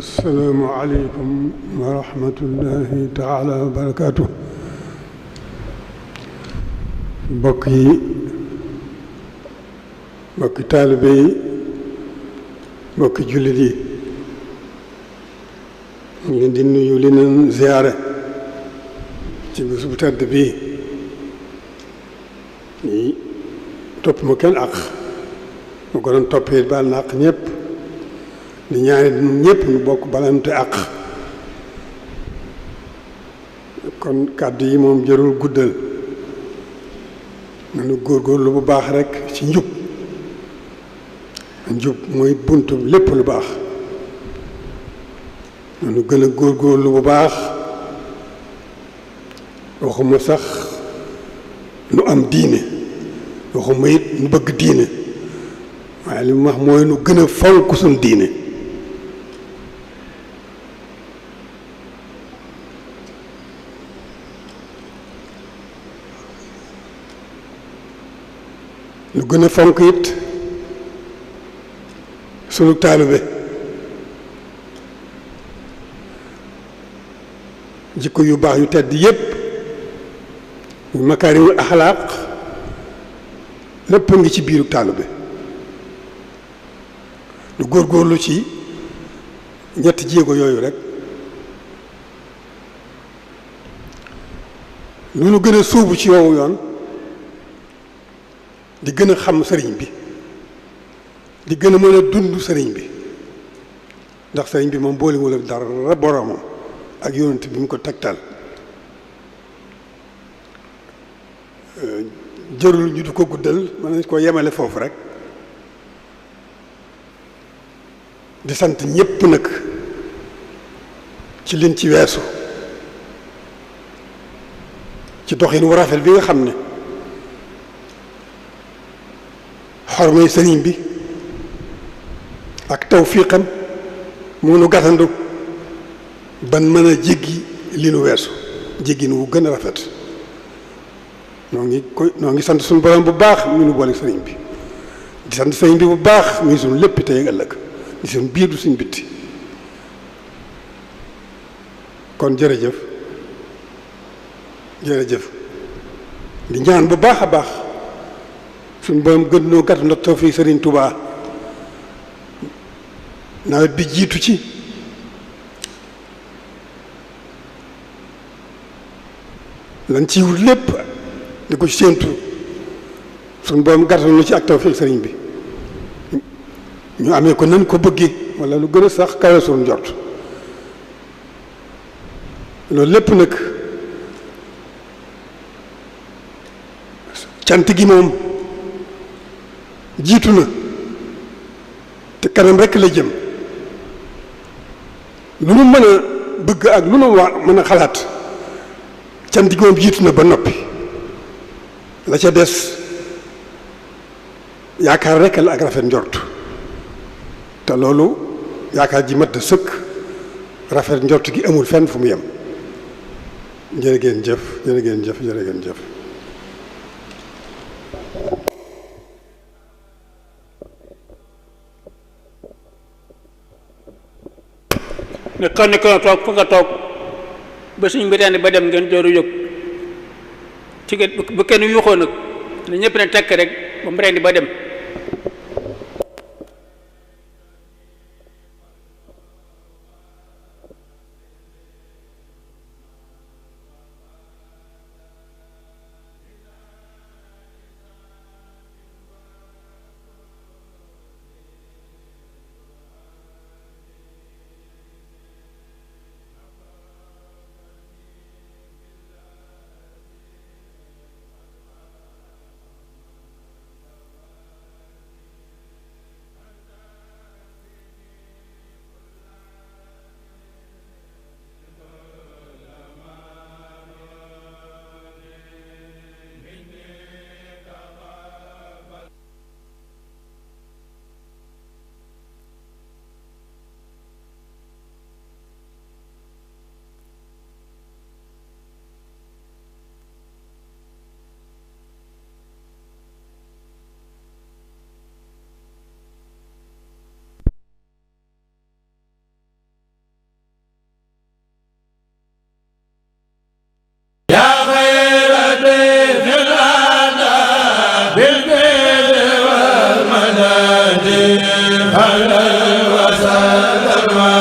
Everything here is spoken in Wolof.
السلام عليكم ورحمة الله تعالى وبركاته. bokki taalibe yi bokki jullit yi ñu ngi leen di nuyu li leen ziyaare ci bés bu tedd bii ñi topp ma kenn àq mu ko doon toppee baal na àq ñëpp di ñaari ñëpp ñu bokk balante àq kon kàddu yi moom jërul guddal nañu góorgóorlu bu baax rekk ci njub mooy buntu lépp lu baax nañu gën a góorgóorlu bu baax waxuma sax nu am diine waxuma it nu bëgg diine waaye li mu wax mooy nu gën a fonk suñ diine nu gën a fonk it sunu taalibe jikko yu baax yu tedd yépp yu makaarimul axlaaq lépp ngi ci biiru taalibe lu góorgóorlu ci ñetti jéego yooyu rek lu nu gën a suubu ci yowu yoon di gën a xam sëriñ bi di gën a mën a dund sëriñ bi ndax sëriñ bi moom boolewul ak dara boromam ak yonent bi mu ko tegtal jërul ñu du ko guddal mën nañ koo yemale foofu rek di sant ñépp nag ci liñ ci weesu ci doxin wu rafet bi nga xam ne xormay sëriñ bi ak tawfiqam mu nu gàttandu ban mën a jéggi li nu weesu jéggin wu gën a rafet noo ngi sant suñu borom bu baax mi nu boole sëriñ bi di sant sëriñ bi bu baax mi suñu lépp tey ëllëg di suñu biir du suñu bitti kon jërëjëf di ñaan bu baax a baax suñu borom gën noo gàttandu tawfiq sëriñ Touba nawet bi jiitu ci lan ci wut lépp di ko séentu suñu borom gàttal nu ci ak tawfiq sëriñ bi ñu amee ko nan ko bëggee wala lu gën a sax kawe suñu njort loolu lépp nag cant gi moom jiitu na te kanam rekk la jëm lu nu mën a bëgg ak lu nu wax mën a xalaat cant gi moom jiitu na ba noppi la ca des yaakaar rekk la ak rafet njort te loolu yaakaar ji mat na sëkk rafet njort gi amul fenn fu mu yem jërë ngeen jëf nga xam ne ko toog fa nga toog ba suñ mbiraane ba dem ngeen dooru jóg ci bu kenn yuuxoo nag ne ñëpp ne tekk rek ba mu rendi ba dem أهلا وسهلا